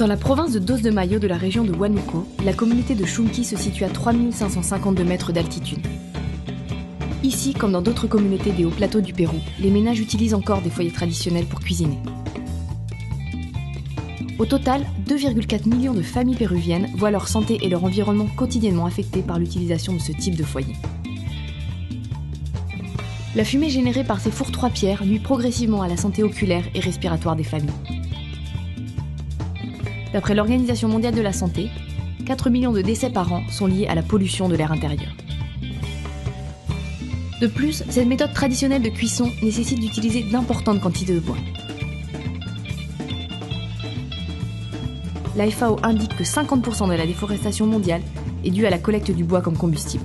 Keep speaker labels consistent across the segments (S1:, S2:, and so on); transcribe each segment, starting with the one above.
S1: Dans la province de Dos de Mayo de la région de Huánuco, la communauté de Chunqui se situe à 3552 mètres d'altitude. Ici, comme dans d'autres communautés des hauts plateaux du Pérou, les ménages utilisent encore des foyers traditionnels pour cuisiner. Au total, 2,4 millions de familles péruviennes voient leur santé et leur environnement quotidiennement affectés par l'utilisation de ce type de foyer. La fumée générée par ces fours 3 pierres nuit progressivement à la santé oculaire et respiratoire des familles. D'après l'Organisation mondiale de la santé, 4 millions de décès par an sont liés à la pollution de l'air intérieur. De plus, cette méthode traditionnelle de cuisson nécessite d'utiliser d'importantes quantités de bois. La FAO indique que 50% de la déforestation mondiale est due à la collecte du bois comme combustible.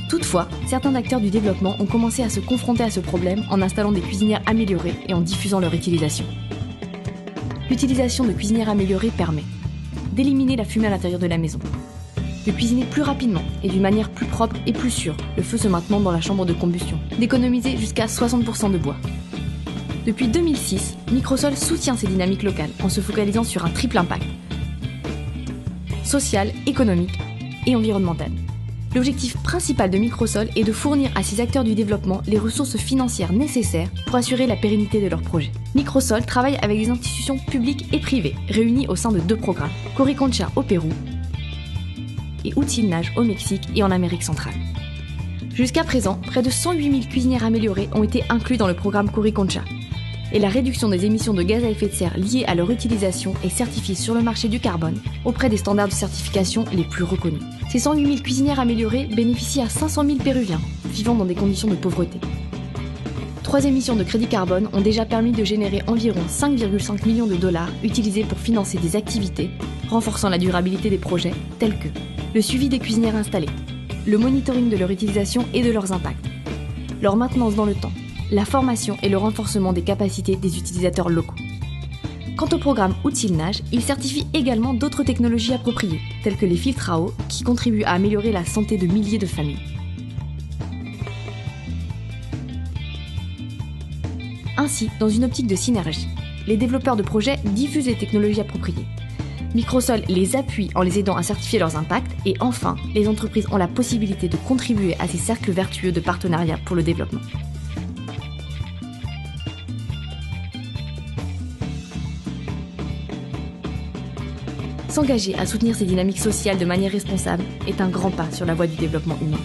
S1: Toutefois, certains acteurs du développement ont commencé à se confronter à ce problème en installant des cuisinières améliorées et en diffusant leur utilisation. L'utilisation de cuisinières améliorées permet d'éliminer la fumée à l'intérieur de la maison, de cuisiner plus rapidement et d'une manière plus propre et plus sûre, le feu se maintenant dans la chambre de combustion, d'économiser jusqu'à 60% de bois. Depuis 2006, Microsol soutient ces dynamiques locales en se focalisant sur un triple impact social, économique et environnemental. L'objectif principal de Microsol est de fournir à ces acteurs du développement les ressources financières nécessaires pour assurer la pérennité de leurs projets. Microsol travaille avec des institutions publiques et privées réunies au sein de 2 programmes, Coricancha au Pérou et Utilnage au Mexique et en Amérique centrale. Jusqu'à présent, près de 108 000 cuisinières améliorées ont été inclus dans le programme Coricancha, et la réduction des émissions de gaz à effet de serre liées à leur utilisation est certifiée sur le marché du carbone auprès des standards de certification les plus reconnus. Ces 108 000 cuisinières améliorées bénéficient à 500 000 Péruviens vivant dans des conditions de pauvreté. 3 émissions de crédit carbone ont déjà permis de générer environ 5,5 millions de dollars utilisés pour financer des activités renforçant la durabilité des projets tels que le suivi des cuisinières installées, le monitoring de leur utilisation et de leurs impacts, leur maintenance dans le temps, la formation et le renforcement des capacités des utilisateurs locaux. Quant au programme Utilnage, il certifie également d'autres technologies appropriées, telles que les filtres à eau, qui contribuent à améliorer la santé de milliers de familles. Ainsi, dans une optique de synergie, les développeurs de projets diffusent les technologies appropriées. Microsol les appuie en les aidant à certifier leurs impacts et enfin, les entreprises ont la possibilité de contribuer à ces cercles vertueux de partenariat pour le développement. S'engager à soutenir ces dynamiques sociales de manière responsable est un grand pas sur la voie du développement humain.